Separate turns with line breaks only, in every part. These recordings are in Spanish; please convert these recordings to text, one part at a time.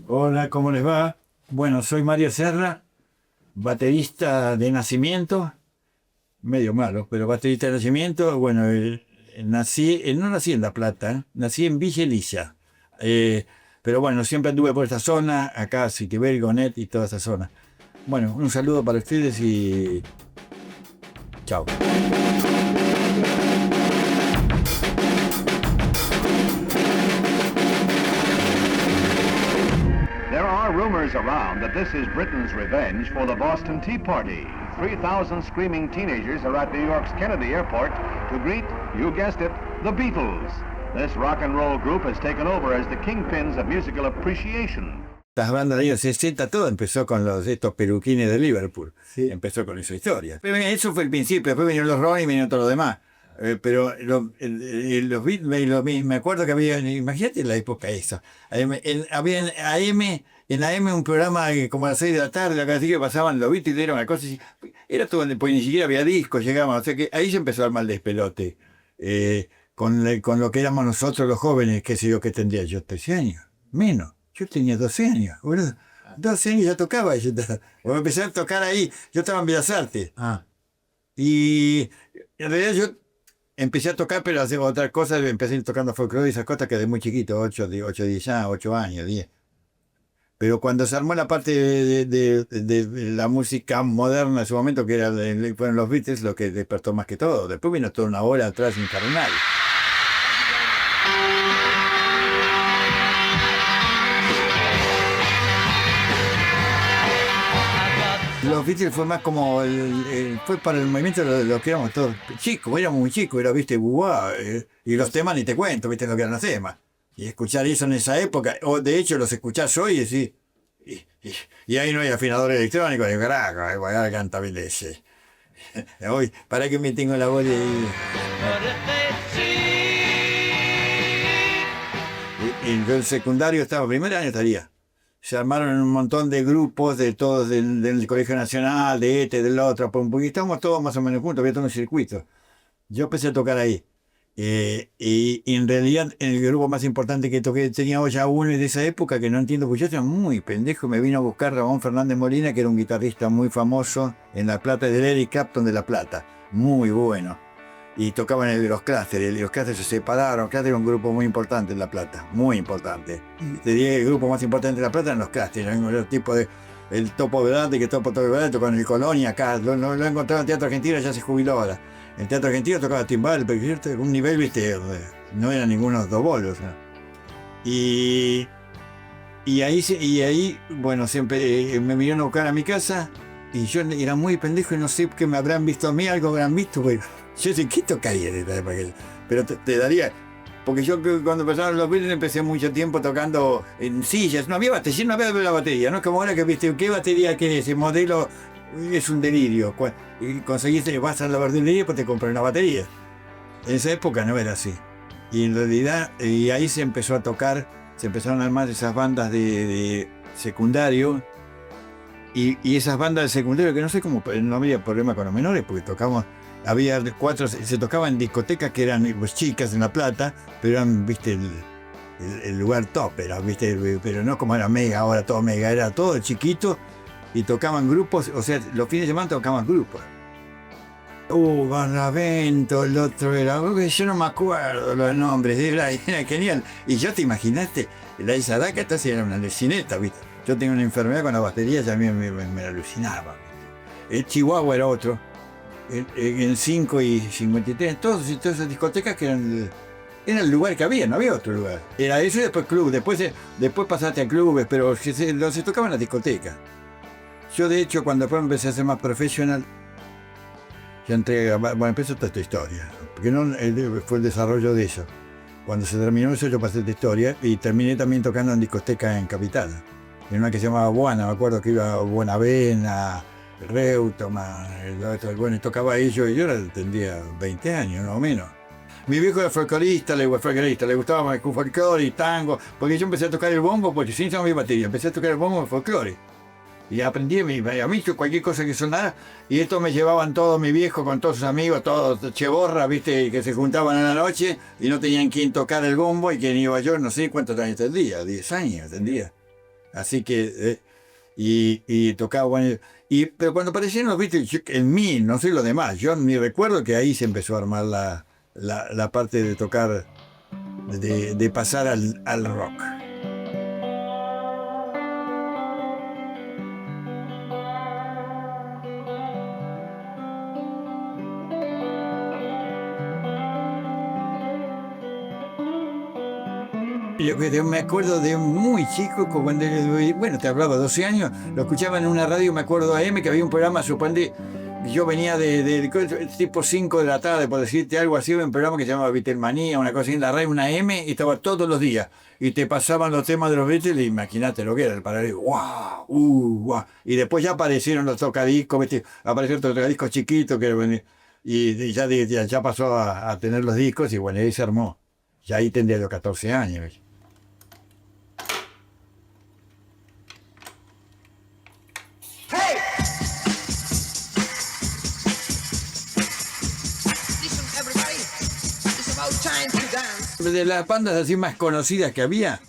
Hola, ¿cómo les va? Bueno, soy Mario Serra, baterista de nacimiento, medio malo, pero baterista de nacimiento. Bueno, no nací en La Plata, nací en Villa Elisa. Eh, pero bueno, siempre anduve por esta zona, acá, Citibel, Gonet y toda esa zona. Bueno, un saludo para ustedes y chao.
There are rumors around that this is Britain's revenge for the Boston Tea Party. 3,000 screaming teenagers are at New York's Kennedy Airport to greet, you guessed it, the Beatles. This rock and roll group has taken over as the kingpins of musical appreciation.
Las bandas de los 60, todo empezó con estos peluquines de Liverpool.
Sí.
Empezó con esa historia. Pero eso fue el principio, después vinieron los Rolling y vinieron todo lo demás. Pero los Beatles, me acuerdo que había, imagínate la época esa. Había en AM un programa como a las 6 de la tarde, acá así que pasaban los Beatles, era una cosa así. Era todo, pues ni siquiera había discos, llegaban. O sea que ahí se empezó a armar el despelote. Con lo que éramos nosotros los jóvenes, qué sé yo, que tendría yo 13 años, menos. Yo tenía 12 años, boludo. 12 años ya tocaba. O empecé a tocar ahí. Yo estaba en Bellas Artes. Y en realidad yo empecé a tocar, pero hacía otras cosas. Empecé tocando folclore y esas cosas que de muy chiquito, 10 años, 8 años, 10. Pero cuando se armó la parte de la música moderna en su momento, que fueron los Beatles, lo que despertó más que todo. Después vino toda una hora atrás infernal. Los Beatles fue más como fue para el movimiento de lo que éramos todos chicos, éramos muy chicos, era, viste, y los temas ni te cuento, viste lo que eran los temas. Y escuchar eso en esa época, o de hecho los escuchás hoy y decís, y ahí no hay afinador electrónico, y carajo, igual canta bien ese. Hoy, para que me tengo la voz de... Y el secundario estaba, primer año estaría. Se armaron un montón de grupos de todos del Colegio Nacional, de este, del otro, porque estábamos todos más o menos juntos, había todo un circuito. Yo empecé a tocar ahí. Y en realidad el grupo más importante que toqué, tenía ya uno de esa época que no entiendo, porque yo era muy pendejo, me vino a buscar Ramón Fernández Molina, que era un guitarrista muy famoso en La Plata, del Eric Clapton de La Plata, muy bueno. Y tocaban los Cráteres, los Cráteres se separaron. Cráteres era un grupo muy importante en La Plata, muy importante. Te diría que el grupo más importante de La Plata eran los Cráteres, el tipo de el Topo Vedante, que Topo Vedante con el Colonia acá, lo encontraba en Teatro Argentino, ya se jubiló ahora. En Teatro Argentino tocaba timbal, pero ¿cierto? Un nivel, viste, no eran ningunos dos bolos. ¿No? Y ahí, bueno, siempre me vinieron a buscar a mi casa, y yo era muy pendejo y no sé qué me habrán visto a mí, algo habrán visto, güey. Yo sé, ¿qué tocaría? Pero te daría... Porque yo cuando empezaron los Beatles empecé mucho tiempo tocando en sillas. No había batería, no había la batería, ¿no? Como ahora que viste, ¿qué batería que ese modelo? Es un delirio. Conseguiste, vas a la verdulería y pues te compras una batería. En esa época no era así. Y en realidad, y ahí se empezó a tocar, se empezaron a armar esas bandas de secundario. Y esas bandas de secundario, que no sé cómo, no había problema con los menores, porque tocamos... Había 4, se tocaba en discotecas que eran pues, chicas en La Plata, pero eran, viste, el lugar top, era, viste, pero no como era mega, ahora todo mega, era todo chiquito y tocaban grupos, o sea, los fines de semana tocaban grupos. Barlavento, el otro era, yo no me acuerdo los nombres, era genial. Y yo te imaginaste, la Isadaca, esta era una lecineta, viste. Yo tenía una enfermedad con la batería, ya me alucinaba. ¿Viste? El Chihuahua era otro. En 5 y 53, todas esas discotecas que eran el lugar que había, no había otro lugar. Era eso y después club, después pasaste a clubes, pero se tocaban en las discotecas. Yo de hecho cuando después empecé a ser más profesional, ya entré, bueno, empezó toda esta historia, porque no fue el desarrollo de eso. Cuando se terminó eso yo pasé esta historia y terminé también tocando en discotecas en Capital. En una que se llamaba Buena, me acuerdo que iba a Buenavena, Reutoma, bueno, tocaba ahí yo tendría 20 años, no menos. Mi viejo era folclorista, le gustaba más el folclore y tango, porque yo empecé a tocar el bombo, porque sin saber mi batería, empecé a tocar el bombo de folclore. Y aprendí a mí cualquier cosa que sonara, y esto me llevaban todos mi viejo con todos sus amigos, todos cheborra, viste, que se juntaban en la noche y no tenían quien tocar el bombo y quien iba yo, no sé cuántos años tendría, 10 años tendría. Así que, y tocaba, bueno, pero cuando aparecieron los Beatles, en mí, no sé los demás, yo ni recuerdo que ahí se empezó a armar la parte de tocar, de pasar al rock. Yo me acuerdo de muy chico, cuando, bueno, te hablaba, 12 años, lo escuchaba en una radio, me acuerdo AM, que había un programa, suponte, yo venía de tipo 5 de la tarde, por decirte algo así, un programa que se llamaba Beatlemanía, una cosa así en la radio, una AM, y estaba todos los días, y te pasaban los temas de los Beatles, y imagínate lo que era, el paralelo, ¡guau! ¡Guau! Y después ya aparecieron los tocadiscos, ¿viste? Aparecieron los tocadiscos chiquitos, y ya pasó a tener los discos, y bueno, ahí se armó. Ya ahí tendría los 14 años, ¿ves? De las bandas así más conocidas que había,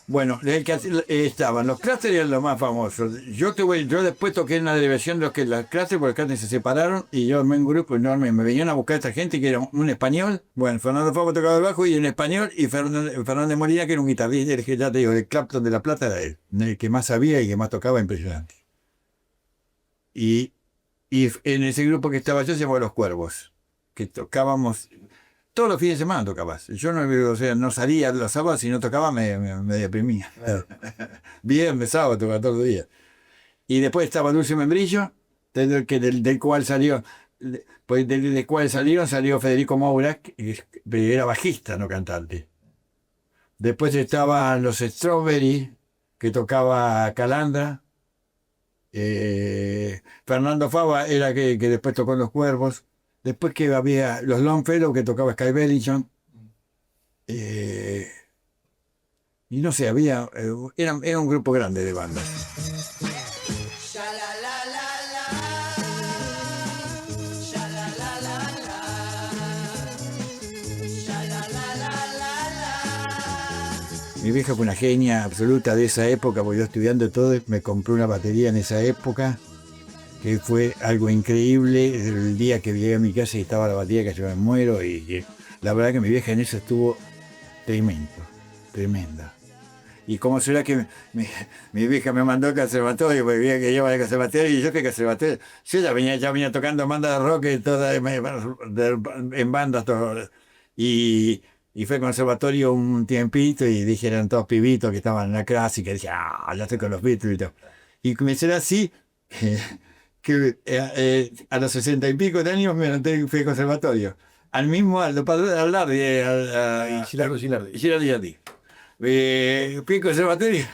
bueno, estaban los Crafters, eran los más famosos. Yo después toqué en la derivación de los Crafters, porque los Crafters se separaron y yo armé un grupo enorme. Me venían a buscar esta gente que era un español. Bueno, Fernando Fabo tocaba el bajo y un español, y Fernández Molina, que era un guitarrista, el que ya te digo, el Clapton de La Plata era él, el que más sabía y que más tocaba, impresionante. Y en ese grupo que estaba yo se llamaba Los Cuervos, que tocábamos. Todos los fines de semana tocabas. Yo no, o sea, no salía los sábados, y no tocaba me deprimía. Claro. Viernes, sábado, tocaba todos los días. Y después estaba Dulce Membrillo, del cual salió, pues del cual salió Federico Moura, que era bajista, no cantante. Después estaban los Strawberry, que tocaba Calandra. Fernando Fava era que después tocó en Los Cuervos. Después que había los Longfellow, que tocaba Sky Bellington. Y no sé, era un grupo grande de bandas. Mi vieja fue una genia absoluta de esa época, porque yo estudiando todo, me compré una batería en esa época, que fue algo increíble. El día que llegué a mi casa y estaba la batería, que yo me muero, y la verdad que mi vieja en eso estuvo tremenda. Y cómo será que mi vieja me mandó al conservatorio, porque veía que lleva el conservatorio, y yo que conservatorio, yo ya venía tocando bandas de rock en bandas, todo. Y fue al conservatorio un tiempito, y dije, eran todos pibitos que estaban en la clase, y que decía, ya estoy con los Beatles y todo. Y comencé así, que a los 60 y pico de años me anoté y fui al conservatorio. Al padre al Lardi, a Girardi. Fui al conservatorio,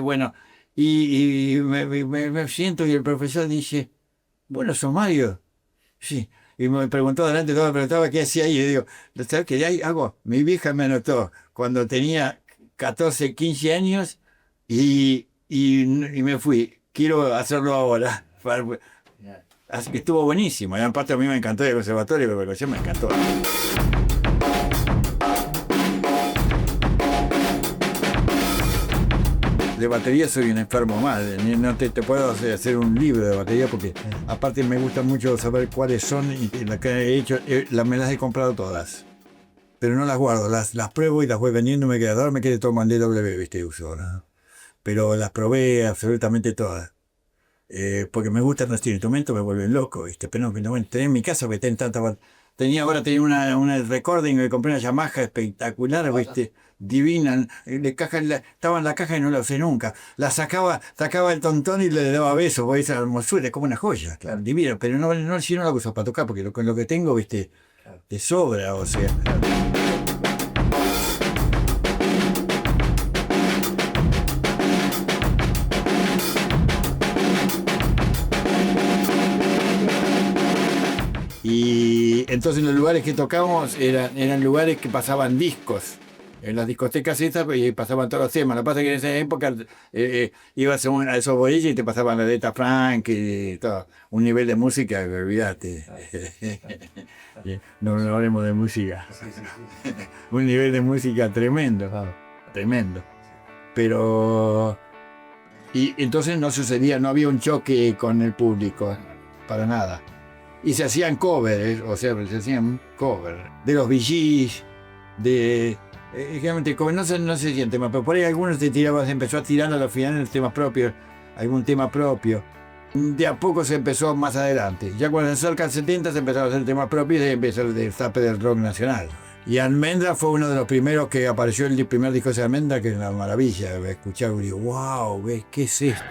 bueno, y me siento, y el profesor dice, bueno, sos Mario. Sí. Y me preguntó delante, todo me preguntaba qué hacía ahí. Y digo, ¿sabes qué hago? Mi vieja me anotó cuando tenía 14, 15 años, y me fui. Quiero hacerlo ahora. Así que estuvo buenísimo. Y aparte a mí me encantó el conservatorio, pero yo me encantó. De batería soy un enfermo más. No te puedo hacer un libro de batería, porque aparte me gusta mucho saber cuáles son, y las que he hecho, me las he comprado todas. Pero no las guardo, las pruebo y las voy vendiendo, me quedé todo en DW, ¿viste? Uso, ¿no? Pero las probé absolutamente todas. Porque me gustan los instrumentos, me vuelven loco, ¿viste? Pero no tenía en mi casa, porque tenía una recording, me compré una Yamaha espectacular, ¿viste? Divina, estaba en la caja y no la usé nunca. La sacaba el tontón y le daba besos, porque esa hermosura es como una joya, claro, divina, pero si no la uso para tocar, porque con lo que tengo, ¿viste? De sobra, o sea. Y entonces los lugares que tocábamos eran lugares que pasaban discos. En las discotecas estas, y pasaban todos los temas. Lo que pasa es que en esa época ibas a esos bolillos y te pasaban la de Aretha Franklin y todo. Un nivel de música que olvidate. No hablemos de música. Un nivel de música tremendo. Tremendo. Pero Y entonces no sucedía, no había un choque con el público, para nada. Y se hacían covers, o sea, se hacían covers de los Bee Gees, de... generalmente no se hacían temas, pero por ahí algunos se empezó a tirar a los finales temas propios, algún tema propio. De a poco se empezó más adelante. Ya cuando se acerca el 70 se empezaron a hacer temas propios y empezó el destape del rock nacional. Y Almendra fue uno de los primeros que apareció el primer disco de Almendra, que es una maravilla. Escuchar y digo, wow, ¿qué es esto?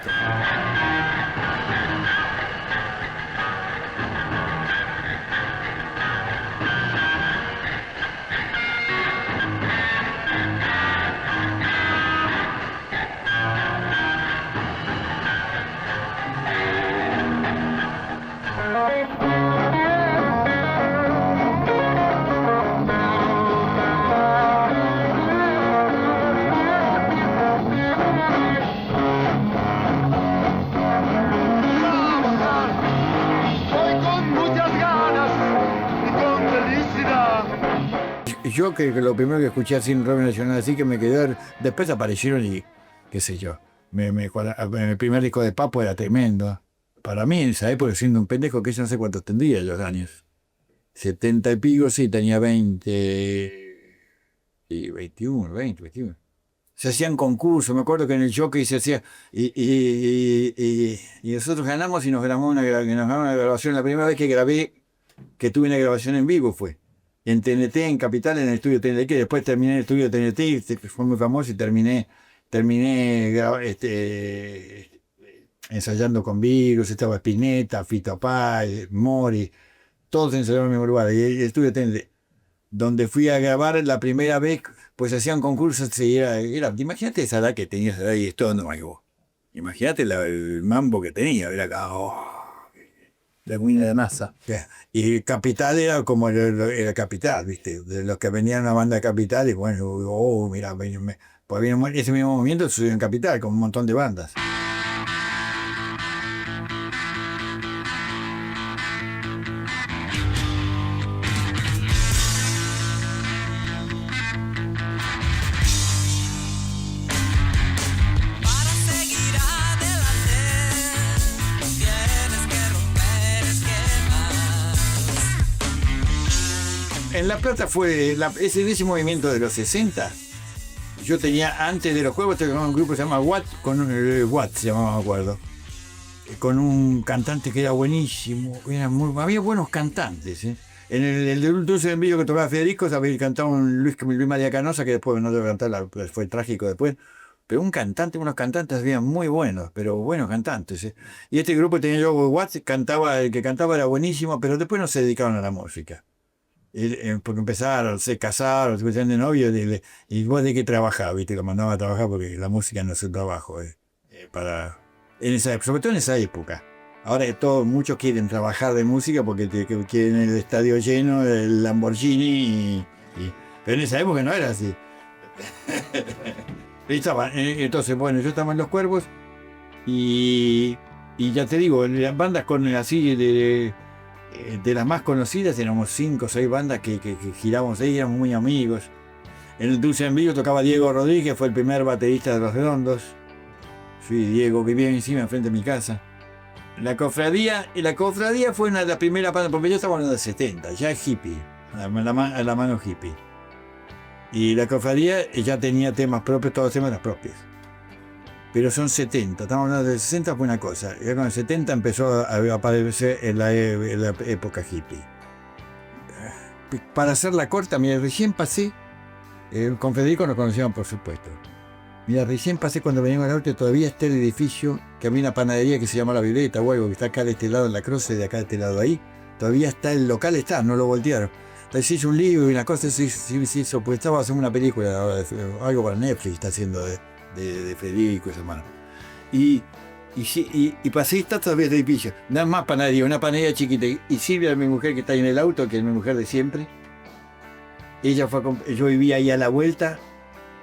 Yo que lo primero que escuché así en rock nacional así que me quedó, después aparecieron y qué sé yo, el primer disco de Papo era tremendo. Para mí en esa época, siendo un pendejo, que yo no sé cuántos tendría los años. 70 y pico, sí, tenía 20 y 21. Se hacían concursos, me acuerdo que en el Jockey se hacía, y nosotros ganamos y nos grabamos una grabación, la primera vez que tuve una grabación en vivo fue en TNT, en Capital, en el estudio TNT, que después terminé en el estudio TNT, y fue muy famoso y terminé ensayando con Virus, estaba Spinetta, Fito Páez, Mori, todos ensayaron en el mismo lugar, y el estudio TNT, donde fui a grabar la primera vez, pues hacían concursos, y imagínate esa edad que tenías ahí, esto no hay vos. Imagínate el mambo que tenía, era acá, la ruina de masa. Y Capital era como era Capital, ¿viste? De los que venían a una banda de Capital, y bueno, mira, pues ese mismo movimiento sucedió en Capital, con un montón de bandas. En La Plata fue ese movimiento de los 60. Yo tenía, antes de los juegos, un grupo que se llama Watt, se llamaba, me acuerdo, con un cantante que era buenísimo, había buenos cantantes. En el dulce envío que tocaba Federico, había cantado un Luis María Canosa, que después no debe cantar, fue trágico después, pero unos cantantes había muy buenos, pero buenos cantantes. Y este grupo tenía yo, Watt, el que cantaba era buenísimo, pero después no se dedicaron a la música. Porque empezaron, se casaron, se pusieron de novio, y vos de qué trabajabas, ¿viste? Lo mandaba a trabajar porque la música no es un trabajo, sobre todo en esa época. Ahora muchos quieren trabajar de música porque quieren el estadio lleno, el Lamborghini, pero en esa época no era así. Entonces, bueno, yo estaba en Los Cuervos y ya te digo, las bandas con así de las más conocidas éramos 5 o 6 bandas que girábamos ahí, éramos muy amigos. En el Dulce en Vivo tocaba Diego Rodríguez, fue el primer baterista de Los Redondos. Sí, Diego vivía encima, enfrente de mi casa. La cofradía fue una de las primeras bandas, porque yo estaba en los 70, ya es hippie, a la mano hippie. Y la cofradía ya tenía temas propios, todos temas propios. Pero son 70, estamos hablando de 60 fue una cosa, ya con el 70 empezó a aparecer en la época hippie. Para hacerla corta, mira, recién pasé, con Federico nos conocíamos por supuesto. Mira, recién pasé cuando veníamos al norte, todavía está el edificio, que había una panadería que se llama La Violeta o algo, que está acá de este lado en la Croce, de acá de este lado ahí. Todavía está el local, no lo voltearon. Entonces se hizo un libro y una cosa se hizo, pues estaba haciendo una película ahora, algo para Netflix está haciendo de Federico, esa mano. Y pasé, está todavía el edificio. Nada más panadería, una panadería chiquita. Y Silvia, mi mujer que está ahí en el auto, que es mi mujer de siempre, yo vivía ahí a la vuelta,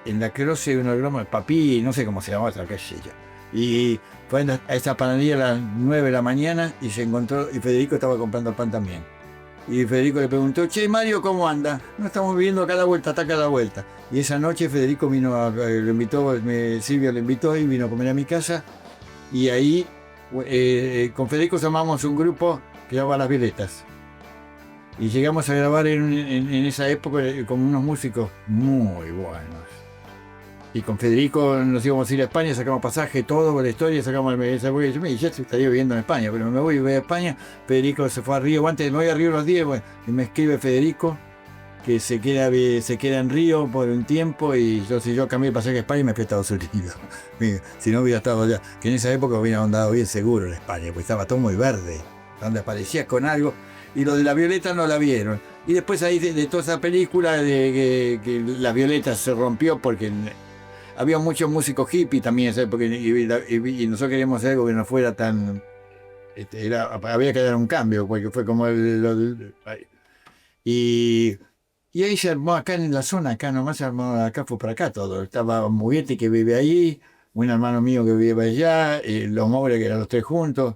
en la Croce, una broma, Papi, no sé cómo se llama otra, qué sé yo. Y fue a esa panadería a las 9 de la mañana y se encontró, y Federico estaba comprando pan también. Y Federico le preguntó, che, Mario, ¿cómo anda? No estamos viviendo cada vuelta, está cada vuelta. Y esa noche Federico vino, Silvia lo invitó y vino a comer a mi casa. Y ahí con Federico formamos un grupo que llamaba Las Violetas. Y llegamos a grabar en esa época con unos músicos muy buenos. Y con Federico nos íbamos a ir a España, sacamos pasaje, todo con la historia, sacamos el ya estaría viviendo en España, pero me voy a España. Federico se fue a Río, antes me voy a Río unos días, bueno, y me escribe Federico que se queda en Río por un tiempo, y si yo cambié el pasaje a España y me fui a Estados Unidos. Si no hubiera estado allá, que en esa época hubiera andado bien seguro en España, porque estaba todo muy verde, donde aparecías con algo, y lo de la Violeta no la vieron. Y después ahí de toda esa película de que la Violeta se rompió porque había muchos músicos hippies también en esa época, y nosotros queríamos hacer algo que no fuera tan... había que dar un cambio, porque fue como y ahí se armó acá en la zona, acá nomás se armó, acá fue para acá todo. Estaba Muguete, que vive ahí, un hermano mío que vive allá, los Moura, que eran los tres juntos,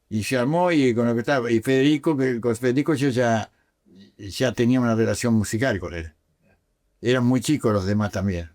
y se armó, y con lo que estaba, y Federico, que con Federico yo ya tenía una relación musical con él. Eran muy chicos los demás también.